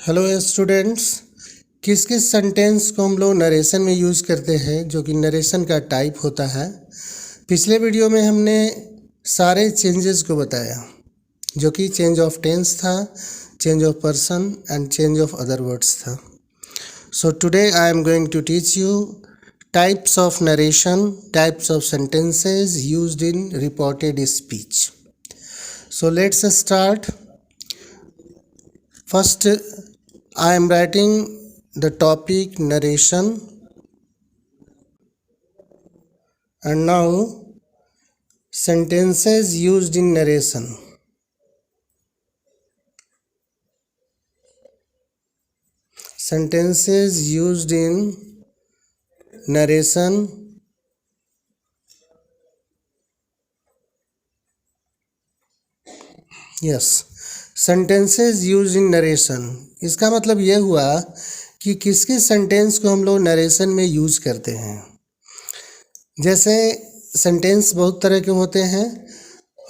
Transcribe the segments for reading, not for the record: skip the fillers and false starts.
Hello students, किस किस sentence को हम लोग नरेशन में यूज़ करते हैं जो कि नरेशन का टाइप होता है। पिछले वीडियो में हमने सारे चेंजेस को बताया जो कि चेंज ऑफ टेंस था, change of person and change of other words था। So today I am going to teach you types of narration, types of sentences used in reported speech. So let's start. First, I am writing the topic narration, and now sentences used in narration. Sentences used in narration. Yes, sentences use in narration. इसका मतलब ये हुआ कि किस किस sentence को हम लोग नरेशन में यूज करते हैं। जैसे सेंटेंस बहुत तरह के होते हैं।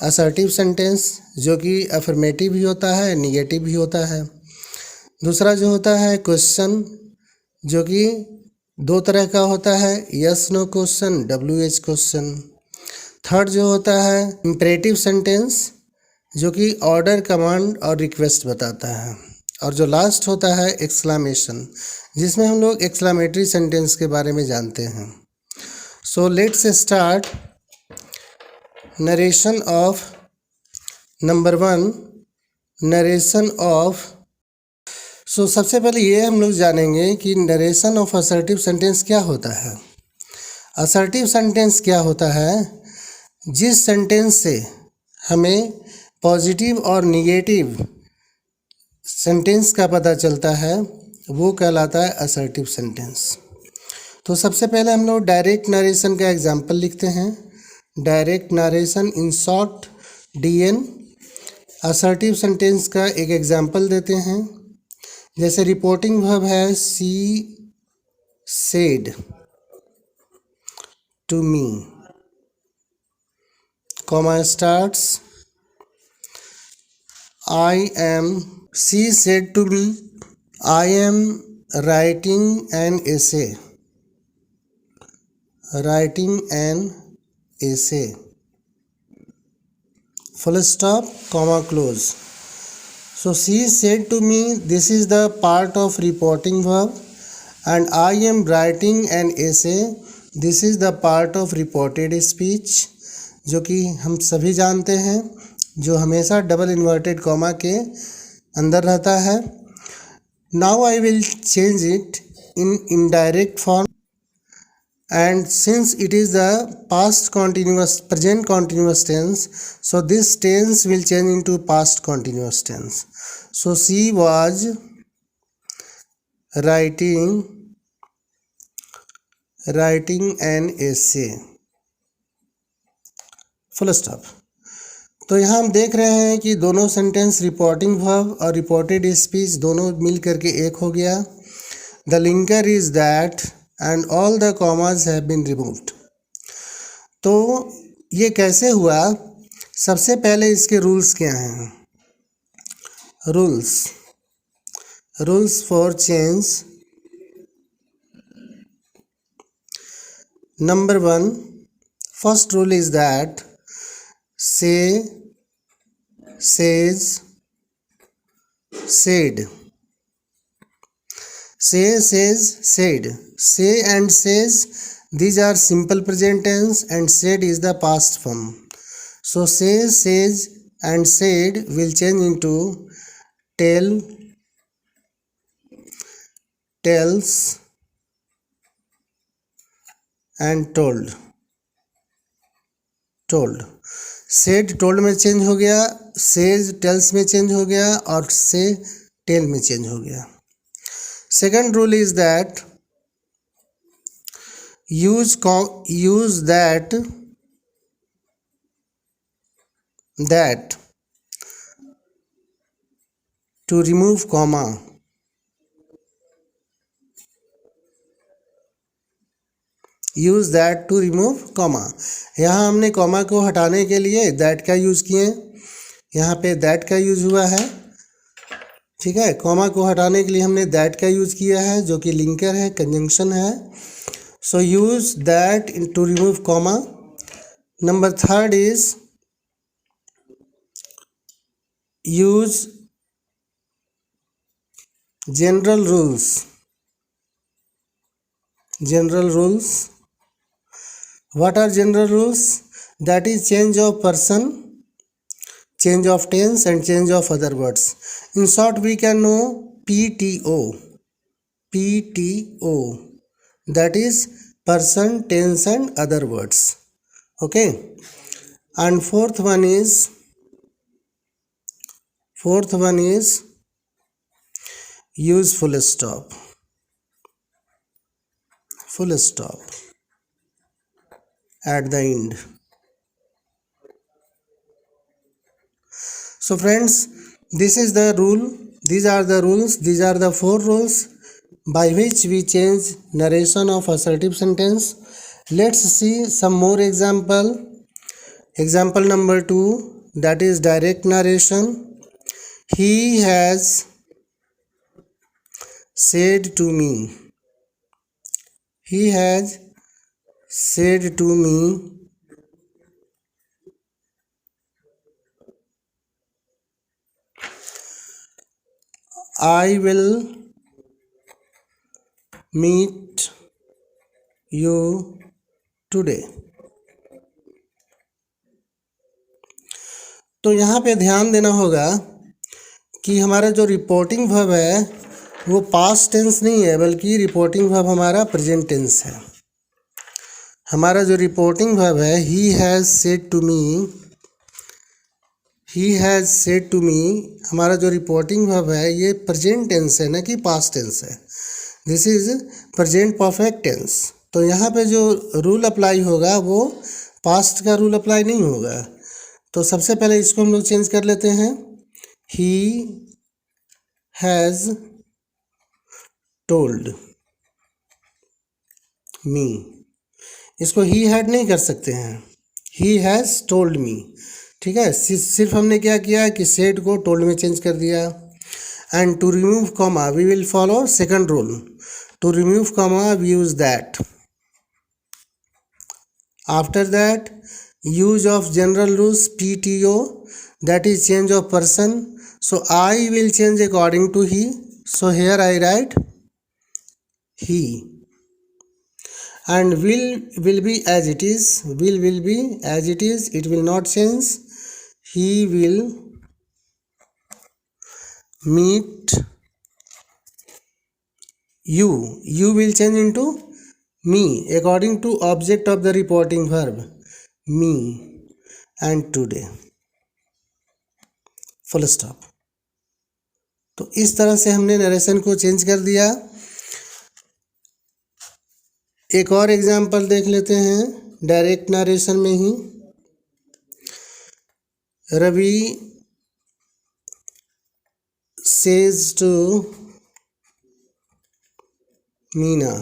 असर्टिव सेंटेंस जो कि अफर्मेटिव भी होता है, निगेटिव भी होता है। दूसरा जो होता है क्वेश्चन, जो कि दो तरह का होता है, yes no question, WH question. Third जो होता है इम्परेटिव सेंटेंस, जो कि ऑर्डर, कमांड और रिक्वेस्ट बताता है। और जो लास्ट होता है एक्सक्लामेशन, जिसमें हम लोग एक्सक्लामेटरी सेंटेंस के बारे में जानते हैं। So let's start narration of number 1, narration of. So सबसे पहले ये हम लोग जानेंगे कि नरेशन ऑफ असर्टिव सेंटेंस क्या होता है। असर्टिव सेंटेंस क्या होता है? जिस सेंटेंस से हमें पॉजिटिव और निगेटिव सेंटेंस का पता चलता है वो कहलाता है असर्टिव सेंटेंस। तो सबसे पहले हम लोग डायरेक्ट नरेशन का एग्जांपल लिखते हैं। Direct narration in short DN। Assertive sentence का एक एग्जांपल देते हैं। जैसे रिपोर्टिंग वर्ब है she said to me, comma starts she said to me, I am writing an essay. Writing an essay. Full stop, comma close. So she said to me, this is the part of reporting verb, and I am writing an essay. This is the part of reported speech, जो कि हम सभी जानते हैं, जो हमेशा double inverted comma के अंदर रहता है। Now I will change it in indirect form, and since it is the past continuous present continuous tense, so this tense will change into past continuous tense. So she was writing an essay, full stop. तो यहाँ हम देख रहे हैं कि दोनों sentence reporting verb और reported speech दोनों मिल करके एक हो गया। The linker is that and all the commas have been removed. तो ये कैसे हुआ? सबसे पहले इसके रूल्स क्या हैं? Rules for change. Number 1, first rule is that say, says, said. Say, says, said. Say and says, these are simple present tense, and said is the past form. So say, says and said will change into tell, tells and told. Said told में change हो गया, says tales में change हो गया, और से tell में change हो गया। Second rule is that use that to remove comma. Use that to remove comma. यहाँ हमने कॉमा को हटाने के लिए दैट का यूज़ किए। यहाँ पे दैट का यूज़ हुआ है, ठीक है, कॉमा को हटाने के लिए हमने दैट का यूज़ किया है जो कि लिंकर है, कंजंक्शन है। So use that to remove comma. Number third is use general rules. General rules. What are general rules? That is change of person, change of tense and change of other words. In short we can know PTO. PTO, that is person, tense and other words. Okay, and fourth one is use full stop. Full stop at the end. So friends, this is the rule. These are the rules. These are the 4 rules by which we change narration of assertive sentence. Let's see some more example. Example number 2, that is direct narration. He has said to me. He has said to me I will meet you today. तो यहाँ पे ध्यान देना होगा कि हमारा जो reporting verb है वो पास्ट टेंस नहीं है, बल्कि रिपोर्टिंग वर्ब हमारा प्रेजेंट टेंस है। हमारा जो रिपोर्टिंग वर्ब है he has said to me, he has said to me, हमारा जो रिपोर्टिंग वर्ब है ये प्रेजेंट टेंस है, ना कि पास्ट टेंस है। This is present perfect tense. तो यहाँ पे जो रूल अप्लाई होगा वो पास्ट का रूल अप्लाई नहीं होगा। तो सबसे पहले इसको हम लोग चेंज कर लेते हैं। ही हैज़ टोल्ड मी, इसको ही हैड नहीं कर सकते हैं, ही हैज़ टोल्ड मी। ठीक है, सिर्फ हमने क्या किया कि सेड को टोल्ड में चेंज कर दिया। And to remove comma we will follow second rule. To remove comma we use that. After that use of general rules PTO, that is change of person. So I will change according to he. So here I write he, and will be as it is. Will be as it is, it will not change. He will meet you. You will change into me according to object of the reporting verb me and today. Full stop. तो इस तरह से हमने narration को change कर दिया। एक और एग्जांपल देख लेते हैं डायरेक्ट नरेशन में ही। Ravi says to Meena,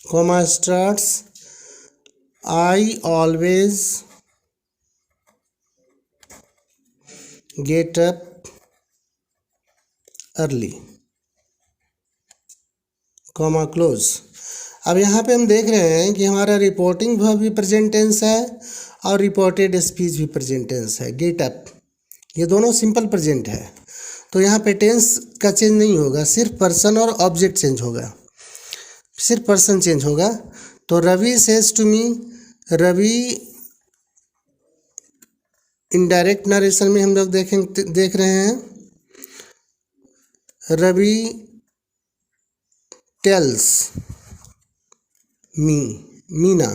comma starts I always get up early, comma close। अब यहाँ पे हम देख रहे हैं कि हमारा रिपोर्टिंग वर्ब भी प्रेजेंट टेंस है और रिपोर्टेड स्पीच भी प्रेजेंट टेंस है। गेट अप, ये दोनों सिंपल प्रेजेंट है। तो यहाँ पे टेंस का चेंज नहीं होगा, सिर्फ पर्सन और ऑब्जेक्ट चेंज होगा, सिर्फ पर्सन चेंज होगा। तो Ravi says to me, Ravi indirect narration में हम लोग देख रहे हैं Ravi tells me Meena,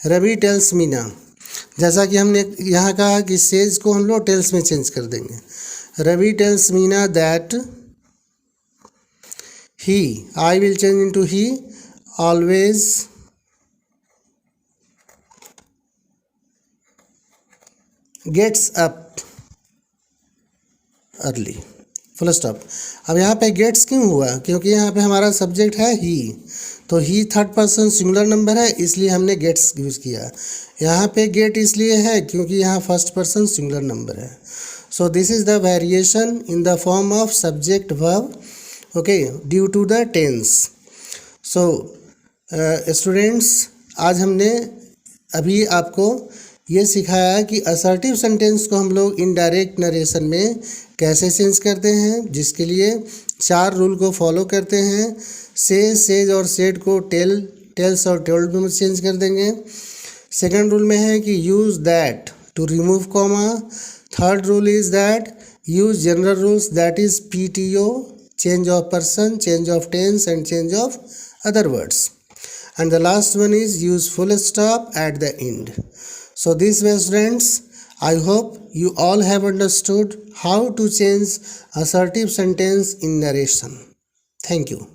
Ravi tells Meena. जैसा कि हमने यहाँ कहा कि सेज को हम लोग टेल्स में चेंज कर देंगे। Ravi tells Meena that he, I will change into he, always gets up early, full stop. अब यहाँ पे गेट्स क्यों हुआ, क्योंकि यहाँ पे हमारा सब्जेक्ट है ही, तो ही थर्ड पर्सन सिंगुलर नंबर है, इसलिए हमने गेट्स यूज़ किया। यहाँ पे गेट इसलिए है क्योंकि यहाँ फर्स्ट पर्सन सिंगुलर नंबर है। So this is the variation in the form of subject verb, okay, due to the tense. So students, आज हमने अभी आपको ये सिखाया कि असर्टिव सेंटेंस को हम लोग इनडायरेक्ट नरेशन में कैसे चेंज करते हैं, जिसके लिए 4 रूल को फॉलो करते हैं। सेज और सेड को टेल्स और टोल्ड में चेंज कर देंगे। सेकंड रूल में है कि use that to remove comma. Third rule is that use general rules, that is PTO, change of person, change of tense and change of other words. And the last one is use full stop at the end. So this way, students, I hope you all have understood how to change assertive sentence in narration. Thank you.